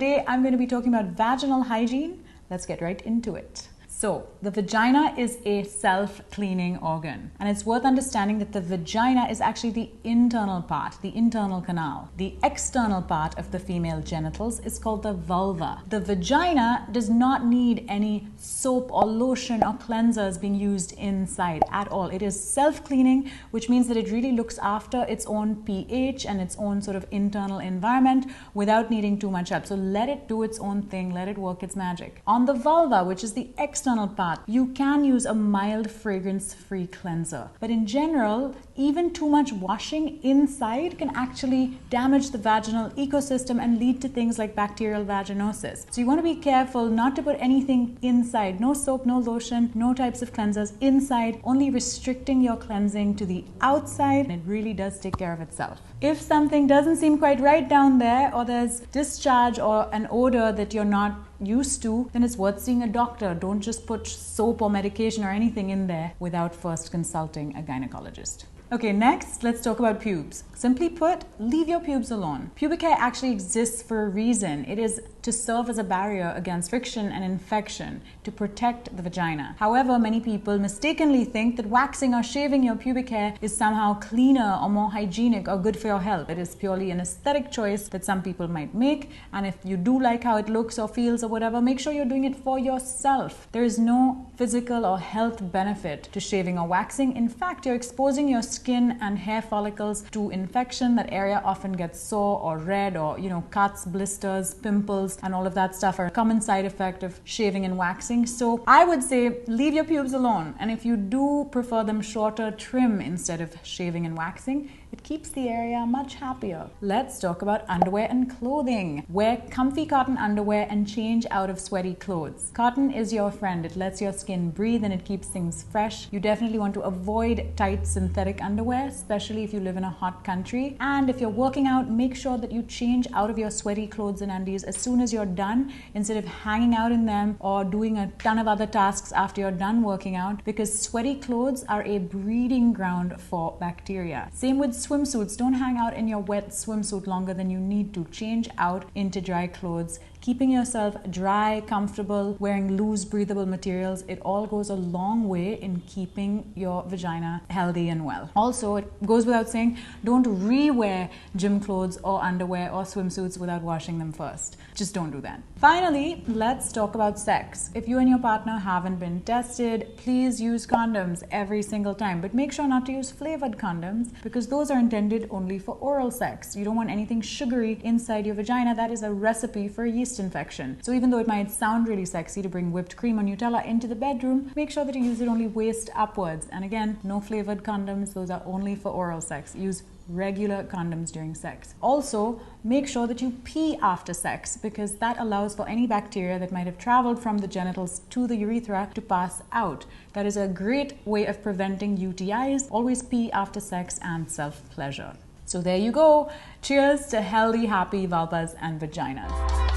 Today I'm going to be talking about vaginal hygiene. Let's get right into it. So, the vagina is a self-cleaning organ, and it's worth understanding that the vagina is actually the internal part, the internal canal. The external part of the female genitals is called the vulva. The vagina does not need any soap or lotion or cleansers being used inside at all. It is self-cleaning, which means that it really looks after its own pH and its own sort of internal environment without needing too much help. So let it do its own thing, let it work its magic. On the vulva, which is the external part, you can use a mild fragrance-free cleanser. But in general, even too much washing inside can actually damage the vaginal ecosystem and lead to things like bacterial vaginosis. So you want to be careful not to put anything inside. No soap, no lotion, no types of cleansers inside, only restricting your cleansing to the outside, and it really does take care of itself. If something doesn't seem quite right down there, or there's discharge or an odor that you're not used to, then it's worth seeing a doctor. Don't just put soap or medication or anything in there without first consulting a gynecologist. Okay, next, let's talk about pubes. Simply put, leave your pubes alone. Pubic hair actually exists for a reason. It is to serve as a barrier against friction and infection, to protect the vagina. However, many people mistakenly think that waxing or shaving your pubic hair is somehow cleaner or more hygienic or good for your health. It is purely an aesthetic choice that some people might make, and if you do like how it looks or feels or whatever, make sure you're doing it for yourself. There is no physical or health benefit to shaving or waxing. In fact, you're exposing your skin and hair follicles to infection. That area often gets sore or red, or cuts, blisters, pimples, and all of that stuff are a common side effect of shaving and waxing. So I would say leave your pubes alone, and if you do prefer them shorter, trim instead of shaving and waxing. It keeps the area much happier. Let's talk about underwear and clothing. Wear comfy cotton underwear and change out of sweaty clothes. Cotton is your friend. It lets your skin breathe and it keeps things fresh. You definitely want to avoid tight synthetic underwear, especially if you live in a hot country. And if you're working out, make sure that you change out of your sweaty clothes and undies as soon as you're done, instead of hanging out in them or doing a ton of other tasks after you're done working out, because sweaty clothes are a breeding ground for bacteria. Same with swimsuits. Don't hang out in your wet swimsuit longer than you need to. Change out into dry clothes. Keeping yourself dry, comfortable, wearing loose, breathable materials, it all goes a long way in keeping your vagina healthy and well. Also, it goes without saying, don't re-wear gym clothes or underwear or swimsuits without washing them first. Just don't do that. Finally, let's talk about sex. If you and your partner haven't been tested, please use condoms every single time, but make sure not to use flavored condoms, because those are intended only for oral sex. You don't want anything sugary inside your vagina. That is a recipe for yeast infection. So even though it might sound really sexy to bring whipped cream or Nutella into the bedroom, make sure that you use it only waist upwards. And again, no flavored condoms. Those are only for oral sex. Use regular condoms during sex. Also, make sure that you pee after sex, because that allows for any bacteria that might have traveled from the genitals to the urethra to pass out. That is a great way of preventing UTIs. Always pee after sex and self-pleasure. So there you go. Cheers to healthy, happy vulvas and vaginas.